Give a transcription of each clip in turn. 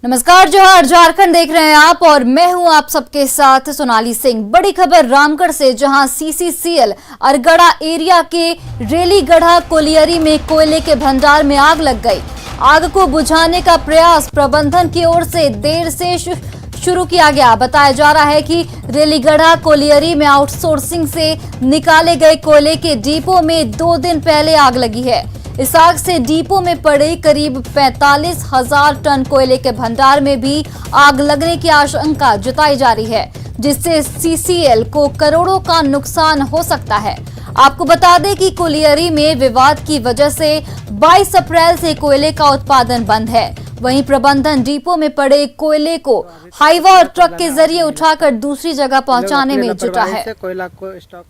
नमस्कार, जोहार। झारखंड देख रहे हैं आप और मैं हूं आप सबके साथ सोनाली सिंह। बड़ी खबर रामगढ़ से, जहां सीसीसीएल अरगड़ा एरिया के रेलीगढ़ा कोलियरी में कोयले के भंडार में आग लग गई। आग को बुझाने का प्रयास प्रबंधन की ओर से देर से शुरू किया गया। बताया जा रहा है कि रेलीगढ़ा कोलियरी में आउटसोर्सिंग से निकाले गए कोयले के डिपो में 2 दिन पहले आग लगी है। इस आग से डिपो में पड़े करीब 45,000 टन कोयले के भंडार में भी आग लगने की आशंका जताई जा रही है, जिससे सीसीएल को करोड़ों का नुकसान हो सकता है। आपको बता दें कि कोलियरी में विवाद की वजह से 22 अप्रैल से कोयले का उत्पादन बंद है। वहीं प्रबंधन डिपो में पड़े कोयले को हाईवा और ट्रक के जरिए उठाकर दूसरी जगह पहुंचाने में जुटा है। कोयला को स्टॉक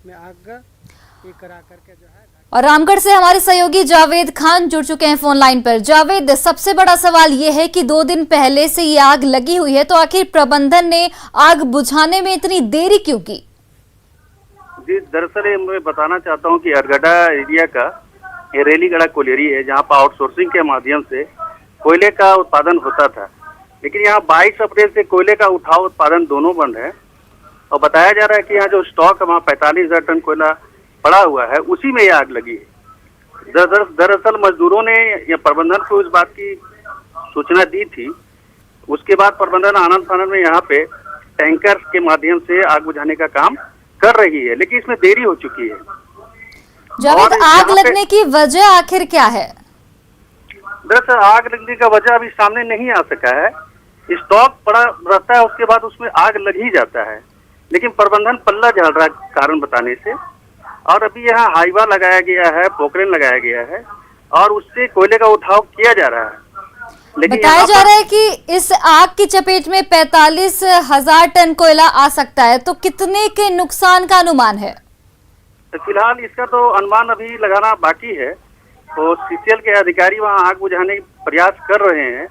में आग करा करके जो है। और रामगढ़ से हमारे सहयोगी जावेद खान जुड़ चुके हैं फोन लाइन पर। जावेद, सबसे बड़ा सवाल ये है कि 2 दिन पहले से ये आग लगी हुई है, तो आखिर प्रबंधन ने आग बुझाने में इतनी देरी क्यों की? जी, दरअसल मैं बताना चाहता हूँ कि अरगड़ा एरिया का ये रेलीगढ़ा कोलियरी है, जहाँ पर आउटसोर्सिंग के माध्यम से कोयले का उत्पादन होता था। लेकिन यहाँ 22 अप्रैल से कोयले का उठाव उत्पादन दोनों बंद है और बताया जा रहा है कि यहाँ जो स्टॉक है वहाँ 45,000 टन कोयला पड़ा हुआ है, उसी में ये आग लगी है। दरअसल मजदूरों ने या प्रबंधन को इस बात की सूचना दी थी। उसके बाद प्रबंधन आनंद फानंद में यहाँ पे टैंकर के माध्यम से आग बुझाने का काम कर रही है, लेकिन इसमें देरी हो चुकी है। जावेद, आग लगने की वजह आखिर क्या है? दरअसल आग लगने का वजह अभी सामने नहीं आ सका है। स्टॉक पड़ा रहता है, उसके बाद उसमें आग लग ही जाता है, लेकिन प्रबंधन पल्ला झाड़ रहा है कारण बताने से। और अभी यहाँ हाईवा लगाया गया है, पोखरेन लगाया गया है और उससे कोयले का उठाव किया जा रहा है। लेकिन बताया जा रहा है कि इस आग की चपेट में 45,000 टन कोयला आ सकता है, तो कितने के नुकसान का अनुमान है? तो फिलहाल इसका तो अनुमान अभी लगाना बाकी है। तो सीसीएल के अधिकारी वहाँ आग बुझाने का प्रयास कर रहे हैं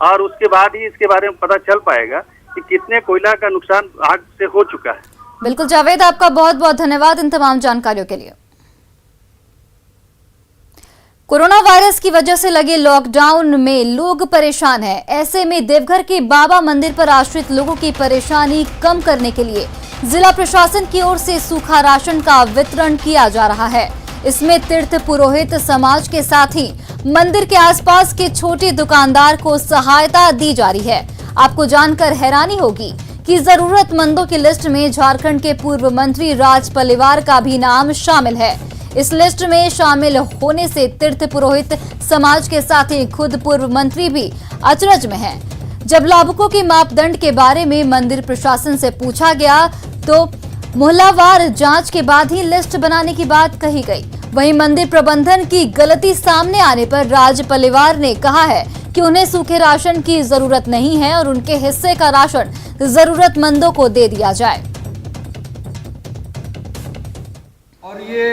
और उसके बाद ही इसके बारे में पता चल पाएगा कि कितने कोयला का नुकसान आग से हो चुका है। बिल्कुल जावेद, आपका बहुत बहुत धन्यवाद इन तमाम जानकारियों के लिए। कोरोना वायरस की वजह से लगे लॉकडाउन में लोग परेशान हैं। ऐसे में देवघर के बाबा मंदिर पर आश्रित लोगों की परेशानी कम करने के लिए जिला प्रशासन की ओर से सूखा राशन का वितरण किया जा रहा है। इसमें तीर्थ पुरोहित समाज के साथ ही मंदिर के आसपास के छोटे दुकानदार को सहायता दी जा रही है। आपको जानकर हैरानी होगी कि जरूरतमंदों की लिस्ट में झारखंड के पूर्व मंत्री राज पलिवार का भी नाम शामिल है। इस लिस्ट में शामिल होने से तीर्थ पुरोहित समाज के साथ ही खुद पूर्व मंत्री भी अचरज में हैं। जब लाभुकों के मापदंड के बारे में मंदिर प्रशासन से पूछा गया तो मोहल्लावार जांच के बाद ही लिस्ट बनाने की बात कही गई। वहीं मंदिर प्रबंधन की गलती सामने आने पर राज पलिवार ने कहा है कि उन्हें सूखे राशन की जरूरत नहीं है और उनके हिस्से का राशन जरूरतमंदों को दे दिया जाए। और ये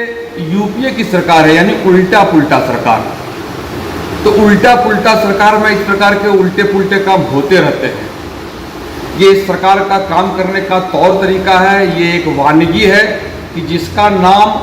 यूपीए की सरकार है, यानी उल्टा पुल्टा सरकार। तो उल्टा पुल्टा सरकार में इस प्रकार के उल्टे पुल्टे काम होते रहते हैं। ये इस सरकार का काम करने का तौर तरीका है। ये एक वानगी है कि जिसका नाम,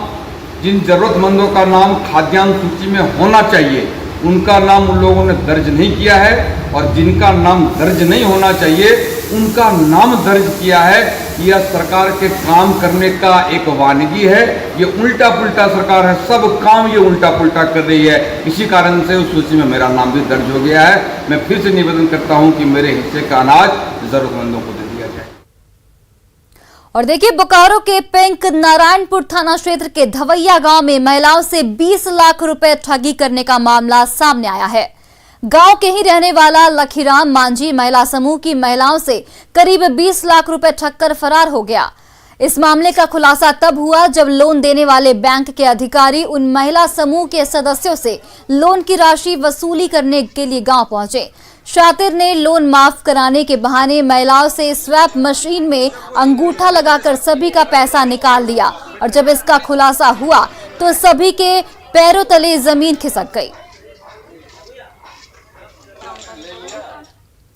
जिन जरूरतमंदों का नाम खाद्यान्न सूची में होना चाहिए, उनका नाम उन लोगों ने दर्ज नहीं किया है और जिनका नाम दर्ज नहीं होना चाहिए उनका नाम दर्ज किया है। यह सरकार के काम करने का एक वानगी है। ये उल्टा पुल्टा सरकार है, सब काम ये उल्टा पुल्टा कर रही है। इसी कारण से उस सूची में मेरा नाम भी दर्ज हो गया है। मैं फिर से निवेदन करता हूं कि मेरे हिस्से का अनाज जरूरतमंदों को दे दिया जाए। और देखिए, बोकारो के पिंक नारायणपुर थाना क्षेत्र के धवैया गांव में महिलाओं से 20 लाख रुपए ठगी करने का मामला सामने आया है। गांव के ही रहने वाला लखीराम मांझी महिला समूह की महिलाओं से करीब 20 लाख रुपए ठगकर फरार हो गया। इस मामले का खुलासा तब हुआ जब लोन देने वाले बैंक के अधिकारी उन महिला समूह के सदस्यों से लोन की राशि वसूली करने के लिए गांव पहुंचे। शातिर ने लोन माफ कराने के बहाने महिलाओं से स्वैप मशीन में अंगूठा लगाकर सभी का पैसा निकाल दिया और जब इसका खुलासा हुआ तो सभी के पैरों तले जमीन खिसक गई।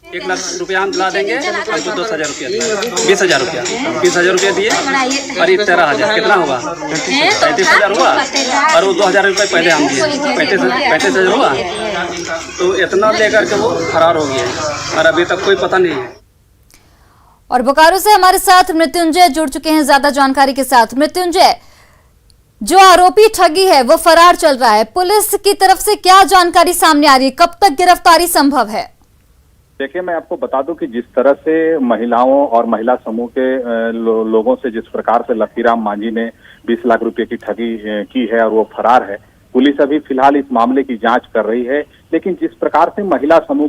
1 लाख रुपया हम दिला देंगे और 10,000 रुपया 20,000 रुपया 20,000 रुपया दिए करीब 13,000 कितना होगा 35,000 हुआ और वो 2,000 रुपये पहले हम दिए 35,000 हुआ। तो इतना लेकर के वो फरार हो गया और अभी तक कोई पता नहीं है। और बोकारो से हमारे साथ मृत्युंजय जुड़ चुके हैं ज्यादा जानकारी के साथ। मृत्युंजय, जो आरोपी ठगी है वो फरार चल रहा है, पुलिस की तरफ से क्या जानकारी सामने आ रही है, कब तक गिरफ्तारी संभव है? देखिए, मैं आपको बता दूं कि जिस तरह से महिलाओं और महिला समूह के लोगों से जिस प्रकार से लखीराम मांझी ने 20 लाख रुपए की ठगी की है और वो फरार है, पुलिस अभी फिलहाल इस मामले की जांच कर रही है। लेकिन जिस प्रकार से महिला समूह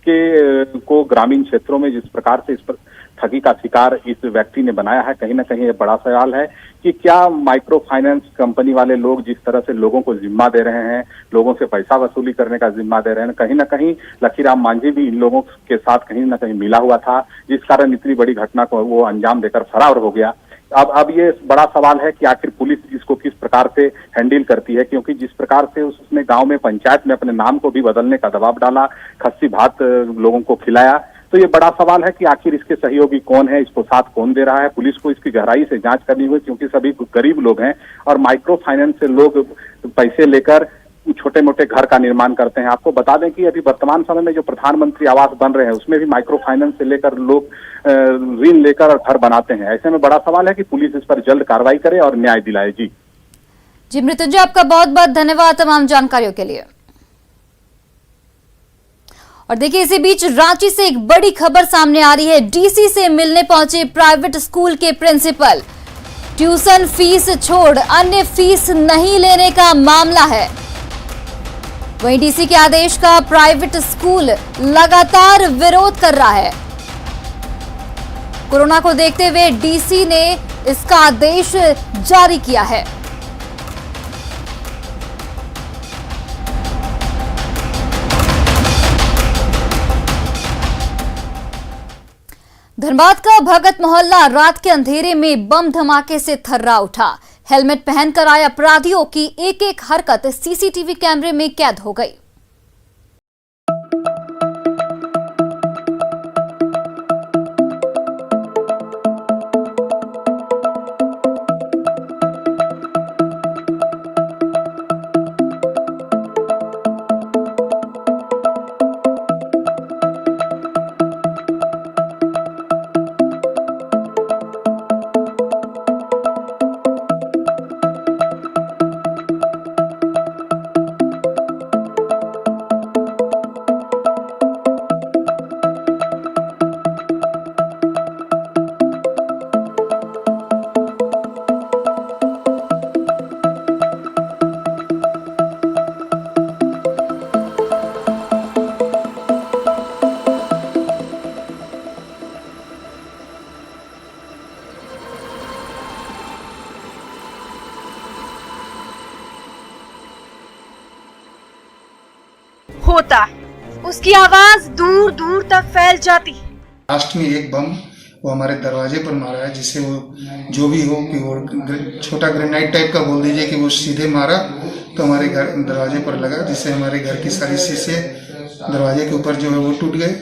के को ग्रामीण क्षेत्रों में जिस प्रकार से इस पर ठगी का शिकार इस व्यक्ति ने बनाया है, कहीं ना कहीं ये बड़ा सवाल है कि क्या माइक्रो फाइनेंस कंपनी वाले लोग जिस तरह से लोगों को जिम्मा दे रहे हैं, लोगों से पैसा वसूली करने का जिम्मा दे रहे हैं, कहीं ना कहीं लखीराम मांझी भी इन लोगों के साथ कहीं ना कहीं मिला हुआ था, जिस कारण इतनी बड़ी घटना को वो अंजाम देकर फरार हो गया। अब ये बड़ा सवाल है कि आखिर पुलिस इसको किस प्रकार से हैंडल करती है, क्योंकि जिस प्रकार से उसने गांव में पंचायत में अपने नाम को भी बदलने का दबाव डाला, खस्सी भात लोगों को खिलाया, तो ये बड़ा सवाल है कि आखिर इसके सहयोगी कौन है, इसको साथ कौन दे रहा है। पुलिस को इसकी गहराई से जांच करनी होगी, क्योंकि सभी गरीब लोग हैं और माइक्रो फाइनेंस से लोग पैसे लेकर छोटे मोटे घर का निर्माण करते हैं। आपको बता दें कि अभी वर्तमान समय में जो प्रधानमंत्री आवास बन रहे हैं उसमें भी माइक्रो फाइनेंस से लेकर लोग ऋण लेकर और घर बनाते हैं। ऐसे में बड़ा सवाल है कि पुलिस इस पर जल्द कार्रवाई करे और न्याय दिलाए। जी मृत्युंजय, आपका बहुत बहुत धन्यवाद तमाम जानकारियों के लिए। और देखिए, इसी बीच रांची से एक बड़ी खबर सामने आ रही है। डीसी से मिलने पहुंचे प्राइवेट स्कूल के प्रिंसिपल, ट्यूशन फीस छोड़ अन्य फीस नहीं लेने का मामला है। वहीं डीसी के आदेश का प्राइवेट स्कूल लगातार विरोध कर रहा है। कोरोना को देखते हुए डीसी ने इसका आदेश जारी किया है। धनबाद का भगत मोहल्ला रात के अंधेरे में बम धमाके से थर्रा उठा। हेलमेट पहनकर आए अपराधियों की एक एक हरकत सीसीटीवी कैमरे में कैद हो गई। होता है, उसकी आवाज दूर दूर तक फैल जाती है। लास्ट में एक बम वो हमारे दरवाजे पर मारा है, जिससे वो जो भी हो कि वो छोटा ग्रेनाइट टाइप का बोल दीजिए कि वो सीधे मारा तो हमारे घर दरवाजे पर लगा, जिससे हमारे घर की सारी शीशे दरवाजे के ऊपर जो है वो टूट गए।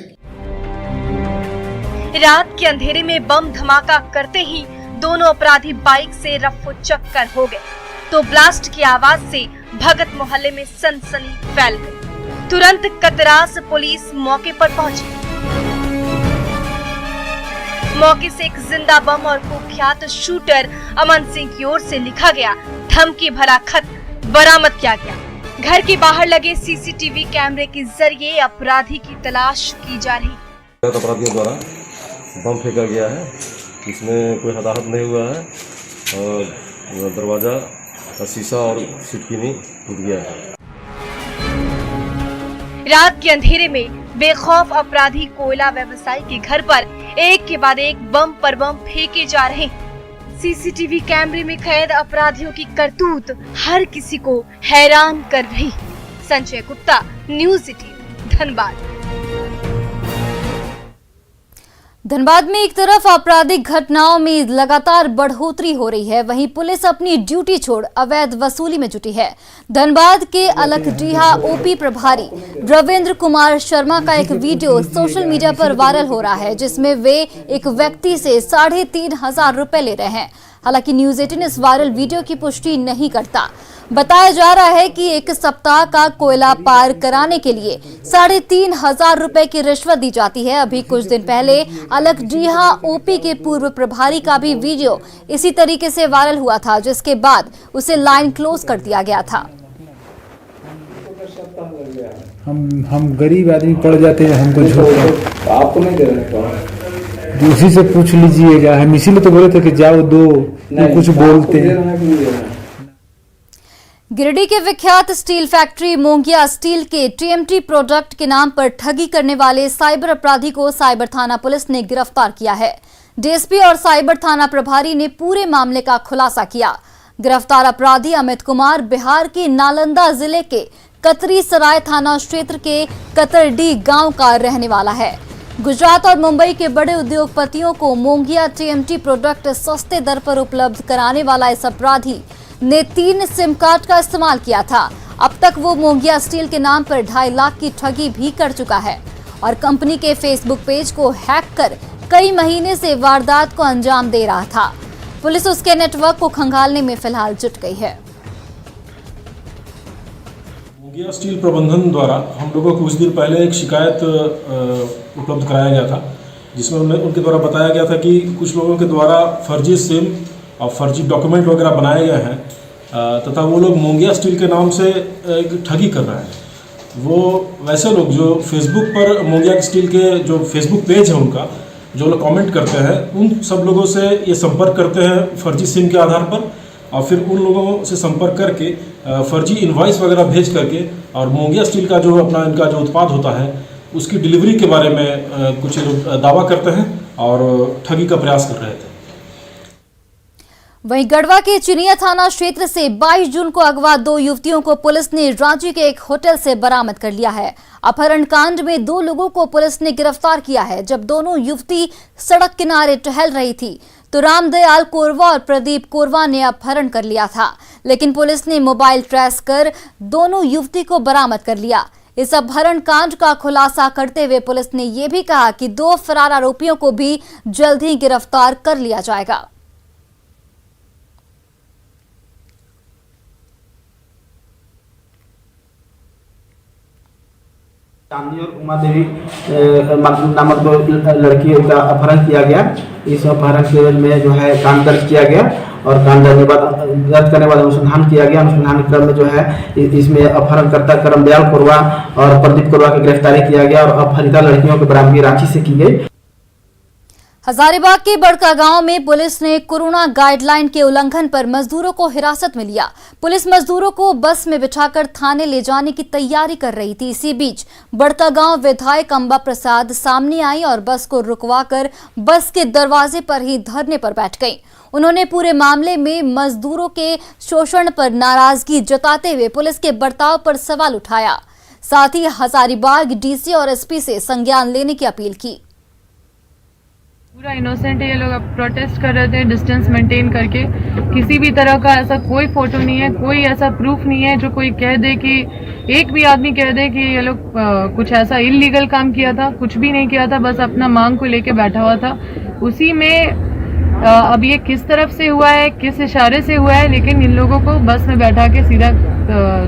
रात के अंधेरे में बम धमाका करते ही दोनों अपराधी बाइक से रफ्फो चक्कर हो गए, तो ब्लास्ट की आवाज से भगत मोहल्ले में सनसनी फैल गई। तुरंत कतरास पुलिस मौके पर पहुंची। मौके से एक जिंदा बम और कुख्यात शूटर अमन सिंह की ओर से लिखा गया धमकी भरा खत बरामद किया गया। घर के बाहर लगे सीसीटीवी कैमरे के जरिए अपराधी की तलाश की जा रही। अपराधियों द्वारा बम फेंका गया है, इसमें कोई हताहत नहीं हुआ है और दरवाजा का शीशा और खिड़की टूट गया है। रात के अंधेरे में बेखौफ अपराधी कोयला व्यवसायी के घर पर एक के बाद एक बम पर बम फेंके जा रहे हैं। सीसीटीवी कैमरे में कैद अपराधियों की करतूत हर किसी को हैरान कर रही। संजय गुप्ता, न्यूज़ 18, धनबाद। धनबाद में एक तरफ आपराधिक घटनाओं में लगातार बढ़ोतरी हो रही है, वहीं पुलिस अपनी ड्यूटी छोड़ अवैध वसूली में जुटी है। धनबाद के अलखडीहा ओपी प्रभारी रविंद्र कुमार शर्मा का एक वीडियो सोशल मीडिया पर वायरल हो रहा है, जिसमें वे एक व्यक्ति से 3,500 रुपए ले रहे हैं। हालांकि न्यूज 18 इस वायरल वीडियो की पुष्टि नहीं करता। बताया जा रहा है कि एक सप्ताह का कोयला पार कराने के लिए 3,500 रुपए की रिश्वत दी जाती है। अभी कुछ दिन पहले अलखडीहा ओपी के पूर्व प्रभारी का भी वीडियो इसी तरीके से वायरल हुआ था, जिसके बाद उसे लाइन क्लोज कर दिया गया था। हम गरीब आदमी पड़ जाते हैं, हमको झूठ आपको नहीं दे रहे, उसी से पूछ लीजिएगा। हम इसीलिए तो बोले थे कि जाओ दो, कुछ बोलते हैं। गिरिडीह के विख्यात स्टील फैक्ट्री मोंगिया स्टील के टीएमटी प्रोडक्ट के नाम पर ठगी करने वाले साइबर अपराधी को साइबर थाना पुलिस ने गिरफ्तार किया है। डीएसपी और साइबर थाना प्रभारी ने पूरे मामले का खुलासा किया। गिरफ्तार अपराधी अमित कुमार बिहार के नालंदा जिले के कतरी सराय थाना क्षेत्र के कतरडी गांव का रहने वाला है। गुजरात और मुंबई के बड़े उद्योगपतियों को मोंगिया टीएमटी प्रोडक्ट सस्ते दर पर उपलब्ध कराने वाला इस अपराधी ने 3 सिम कार्ड का इस्तेमाल किया था। अब तक वो मोंगिया स्टील के नाम पर 2.5 लाख की ठगी भी कर चुका है और कंपनी के फेसबुक पेज को हैक कर कई महीने से वारदात को अंजाम दे रहा था। पुलिस उसके नेटवर्क को खंगालने में फिलहाल जुट गई है। मोंगिया स्टील प्रबंधन द्वारा हम लोगों को कुछ दिन पहले एक शिकायत उपलब्ध कराया गया था, जिसमें उनके द्वारा बताया गया था कि कुछ लोगों के द्वारा फर्जी सिम और फर्जी डॉक्यूमेंट वगैरह बनाए गए हैं तथा वो लोग मोंगिया स्टील के नाम से ठगी कर रहे हैं। वो वैसे लोग जो फेसबुक पर मोंगिया स्टील के जो फेसबुक पेज है उनका जो लोग कमेंट करते हैं, उन सब लोगों से ये संपर्क करते हैं फर्जी सिम के आधार पर और फिर उन लोगों से संपर्क करके फर्जी इनवॉइस वगैरह भेज करके और मोंगिया स्टील का जो अपना इनका जो उत्पाद होता है उसकी डिलीवरी के बारे में कुछ लोग दावा करते हैं और ठगी का प्रयास कर रहे थे। वहीं गढ़वा के चिनिया थाना क्षेत्र से 22 जून को अगवा 2 युवतियों को पुलिस ने रांची के एक होटल से बरामद कर लिया है। अपहरण कांड में 2 लोगों को पुलिस ने गिरफ्तार किया है। जब दोनों युवती सड़क किनारे टहल रही थी तो रामदयाल कोरवा और प्रदीप कोरवा ने अपहरण कर लिया था, लेकिन पुलिस ने मोबाइल ट्रेस कर दोनों युवती को बरामद कर लिया। इस अपहरण कांड का खुलासा करते हुए पुलिस ने यह भी कहा कि 2 फरार आरोपियों को भी जल्द ही गिरफ्तार कर लिया जाएगा। चांदनी और उमा देवी नामक 2 लड़कियों का अपहरण किया गया। इस अपहरण के में जो है कांड दर्ज किया गया और कांड दर्ज करने बाद अनुसंधान किया गया। अनुसंधान क्रम में जो है इसमें अपहरणकर्ता करमदयाल कोरवा और प्रदीप कोरवा की गिरफ्तारी किया गया और अपहरिता लड़कियों की बरामदगी रांची से की गई। हजारीबाग के बड़का गांव में पुलिस ने कोरोना गाइडलाइन के उल्लंघन पर मजदूरों को हिरासत में लिया। पुलिस मजदूरों को बस में बिठाकर थाने ले जाने की तैयारी कर रही थी। इसी बीच बड़का गांव विधायक अंबा प्रसाद सामने आई और बस को रुकवाकर बस के दरवाजे पर ही धरने पर बैठ गई। उन्होंने पूरे मामले में मजदूरों के शोषण पर नाराजगी जताते हुए पुलिस के बर्ताव पर सवाल उठाया। साथ ही हजारीबाग डीसी और एसपी से संज्ञान लेने की अपील की। पूरा इनोसेंट है, ये लोग अब प्रोटेस्ट कर रहे थे डिस्टेंस मेंटेन करके। किसी भी तरह का ऐसा कोई फोटो नहीं है, कोई ऐसा प्रूफ नहीं है जो कोई कह दे कि एक भी आदमी कह दे कि ये लोग कुछ ऐसा इलीगल काम किया था। कुछ भी नहीं किया था, बस अपना मांग को लेके बैठा हुआ था। उसी में अब ये किस तरफ से हुआ है, किस इशारे से हुआ है, लेकिन इन लोगों को बस में बैठा के सीधा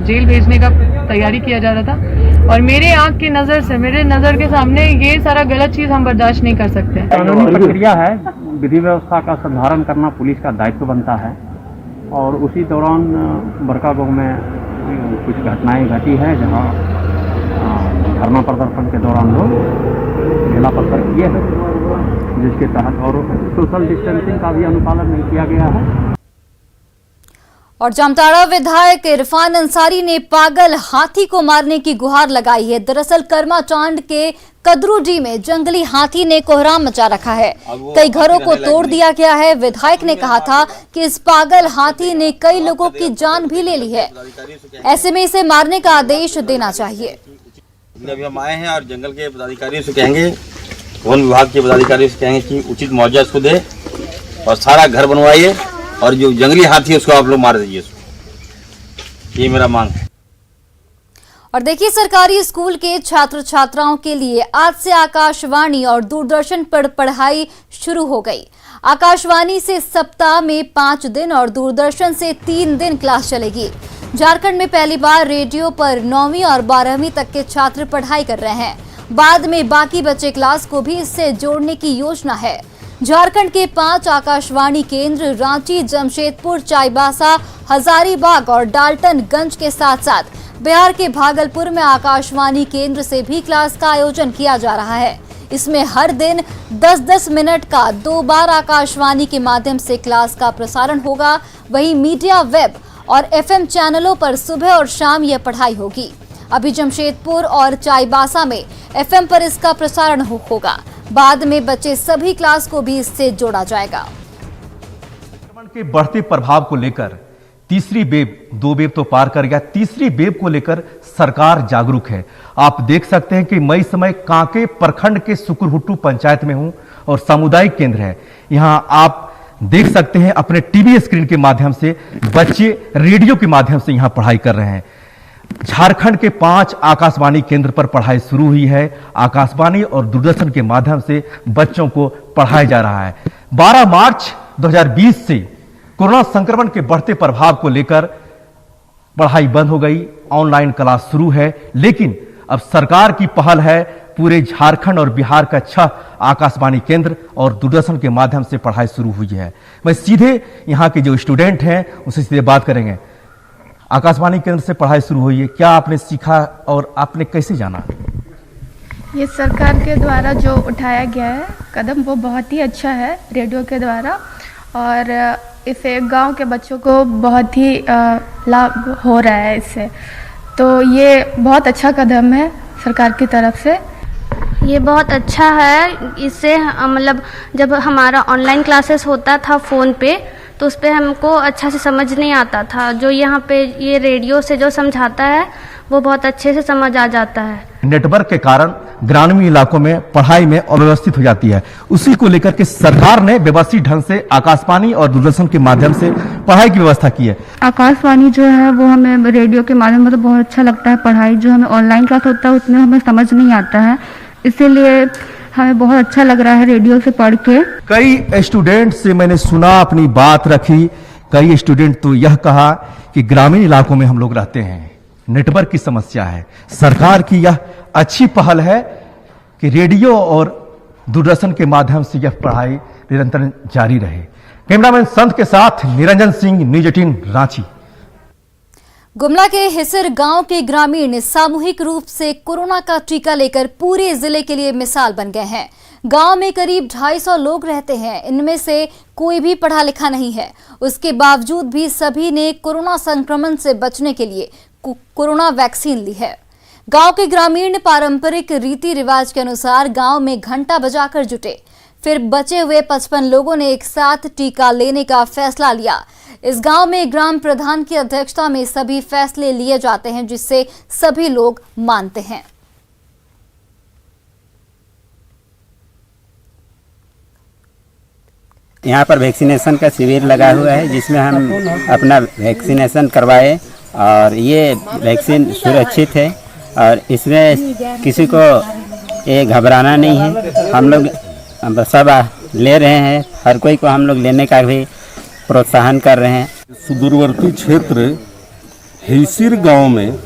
जेल भेजने का तैयारी किया जा रहा था। और मेरे आंख की नज़र से, मेरे नज़र के सामने ये सारा गलत चीज़ हम बर्दाश्त नहीं कर सकते। कानूनी प्रक्रिया है, विधि व्यवस्था का संधारण करना पुलिस का दायित्व बनता है। और उसी दौरान बड़का गांव में कुछ घटनाएं घटी है जहां धरना प्रदर्शन के दौरान लोग ढीला पत्थर किए हैं, जिसके तहत और सोशल डिस्टेंसिंग का भी अनुपालन नहीं किया गया है। और जामताड़ा विधायक इरफान अंसारी ने पागल हाथी को मारने की गुहार लगाई है। दरअसल कर्माचांड के कदरूडी में जंगली हाथी ने कोहराम मचा रखा है। कई घरों को तोड़ दिया गया है। विधायक ने कहा था कि इस पागल हाथी ने कई लोगों की जान भी ले ली है, ऐसे में इसे मारने का आदेश देना चाहिए। अभी हम आए हैं और जंगल के पदाधिकारियों से कहेंगे वन विभाग के पदाधिकारी से कहेंगे कि उचित मुआवजा उसको दे और सारा घर बनवाइए और जो जंगली हाथी है उसको आप लोग मार दीजिए उसको। ये मेरा मांग है। और देखिए, सरकारी स्कूल के छात्र छात्राओं के लिए आज से आकाशवाणी और दूरदर्शन पर पढ़ाई शुरू हो गई। आकाशवाणी से सप्ताह में 5 दिन और दूरदर्शन से 3 दिन क्लास चलेगी। झारखंड में पहली बार रेडियो पर 9वीं और 12वीं तक के छात्र पढ़ाई कर रहे हैं। बाद में बाकी बचे क्लास को भी इससे जोड़ने की योजना है। झारखंड के 5 आकाशवाणी केंद्र रांची, जमशेदपुर, चाईबासा, हजारीबाग और डाल्टनगंज के साथ साथ बिहार के भागलपुर में आकाशवाणी केंद्र से भी क्लास का आयोजन किया जा रहा है। इसमें हर दिन 10-10 मिनट का 2 बार आकाशवाणी के माध्यम से क्लास का प्रसारण होगा। वहीं मीडिया, वेब और FM चैनलों पर सुबह और शाम यह पढ़ाई होगी। अभी जमशेदपुर और चाईबासा में FM पर इसका प्रसारण होगा। बाद में बचे सभी क्लास को भी इससे जोड़ा जाएगा। संक्रमण के बढ़ते प्रभाव को लेकर तीसरी वेव, 2 वेव तो पार कर गया, तीसरी वेव को लेकर सरकार जागरूक है। आप देख सकते हैं कि मैं इस समय कांके प्रखंड के सुकुरहुट्टू पंचायत में हूं और सामुदायिक केंद्र है। यहां आप देख सकते हैं अपने टीवी स्क्रीन के माध्यम से बच्चे रेडियो के माध्यम से यहां पढ़ाई कर रहे हैं। झारखंड के 5 आकाशवाणी केंद्र पर पढ़ाई शुरू हुई है। आकाशवाणी और दूरदर्शन के माध्यम से बच्चों को पढ़ाया जा रहा है। 12 मार्च 2020 से कोरोना संक्रमण के बढ़ते प्रभाव को लेकर पढ़ाई बंद हो गई, ऑनलाइन क्लास शुरू है। लेकिन अब सरकार की पहल है, पूरे झारखंड और बिहार का 6 आकाशवाणी केंद्र और दूरदर्शन के माध्यम से पढ़ाई शुरू हुई है। मैं सीधे यहाँ के जो स्टूडेंट हैं उनसे सीधे बात करेंगे। आकाशवाणी केंद्र से पढ़ाई शुरू हुई है, क्या आपने सीखा और आपने कैसे जाना? ये सरकार के द्वारा जो उठाया गया है कदम वो बहुत ही अच्छा है रेडियो के द्वारा, और इससे गांव के बच्चों को बहुत ही लाभ हो रहा है इससे। तो ये बहुत अच्छा कदम है सरकार की तरफ से। ये बहुत अच्छा है। इससे मतलब जब हमारा ऑनलाइन क्लासेस होता था फ़ोन पे तो उस पर हमको अच्छा से समझ नहीं आता था। जो यहाँ पे ये रेडियो से जो समझाता है वो बहुत अच्छे से समझ आ जाता है। नेटवर्क के कारण ग्रामीण इलाकों में पढ़ाई में अव्यवस्थित हो जाती है। उसी को लेकर के सरकार ने व्यवस्थित ढंग से आकाशवाणी और दूरदर्शन के माध्यम से पढ़ाई की व्यवस्था की है। आकाशवाणी जो है वो हमें रेडियो के माध्यम से तो बहुत अच्छा लगता है। पढ़ाई जो हमें ऑनलाइन क्लास होता है उसमें हमें समझ नहीं आता है, इसीलिए हमें बहुत अच्छा लग रहा है रेडियो से पढ़ के। कई स्टूडेंट से मैंने सुना, अपनी बात रखी। कई स्टूडेंट तो यह कहा कि ग्रामीण इलाकों में हम लोग रहते हैं, नेटवर्क की समस्या है। सरकार की यह अच्छी पहल है कि रेडियो और दूरदर्शन के माध्यम से यह पढ़ाई निरंतर जारी रहे। कैमरामैन संत के साथ निरंजन सिंह, न्यूज 18 रांची। गुमला के हिसर गांव के ग्रामीण सामूहिक रूप से कोरोना का टीका लेकर पूरे जिले के लिए मिसाल बन गए हैं। गांव में करीब 250 लोग रहते हैं। इनमें से कोई भी पढ़ा लिखा नहीं है। उसके बावजूद भी सभी ने कोरोना संक्रमण से बचने के लिए कोरोना वैक्सीन ली है। गांव के ग्रामीण पारंपरिक रीति रिवाज के अनुसार गांव में घंटा बजाकर जुटे। फिर बचे हुए 55 लोगों ने एक साथ टीका लेने का फैसला लिया। इस गांव में ग्राम प्रधान की अध्यक्षता में सभी फैसले लिए जाते हैं, जिससे सभी लोग मानते हैं। यहाँ पर वैक्सीनेशन का शिविर लगा हुआ है, जिसमें हम अपना वैक्सीनेशन करवाए और ये वैक्सीन सुरक्षित है और इसमें किसी को ये घबराना नहीं है। हम लोग सब ले रहे हैं, हर कोई को हम लोग लेने का भी प्रोत्साहन कर रहे हैं। सुदूरवर्ती क्षेत्र हिसिर गांव में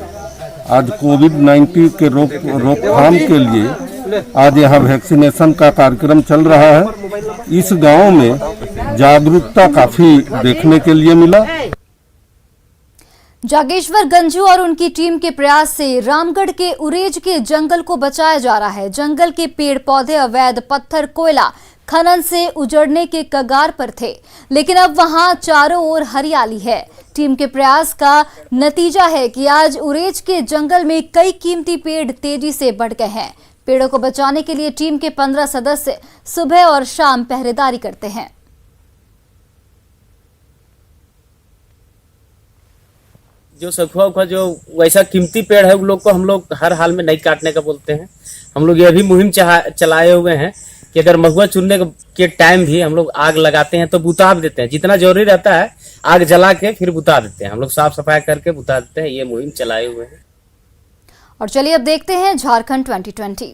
आज कोविड-19 के रोकथाम के लिए आज यहाँ वैक्सीनेशन का कार्यक्रम चल रहा है। इस गांव में जागरूकता काफी देखने के लिए मिला। जागेश्वर गंजू और उनकी टीम के प्रयास से रामगढ़ के उरेज के जंगल को बचाया जा रहा है। जंगल के पेड़ पौधे अवैध पत्थर कोयला खनन से उजड़ने के कगार पर थे, लेकिन अब वहां चारों ओर हरियाली है। टीम के प्रयास का नतीजा है कि आज उरेज के जंगल में कई कीमती पेड़ तेजी से बढ़ गए हैं। पेड़ों को बचाने के लिए टीम के 15 सदस्य सुबह और शाम पहरेदारी करते हैं। जो सखुआ उखुआ जो वैसा कीमती पेड़ है उन लोग को हम लोग हर हाल में नहीं काटने का बोलते हैं। हम लोग ये भी मुहिम चलाए हुए हैं कि अगर महुआ चुनने के टाइम भी हम लोग आग लगाते हैं तो बुता देते हैं, जितना जरूरी रहता है आग जला के फिर बुता देते हैं। हम लोग साफ सफाई करके बुता देते हैं, ये मुहिम चलाए हुए हैं। और चलिए अब देखते हैं झारखंड 2020।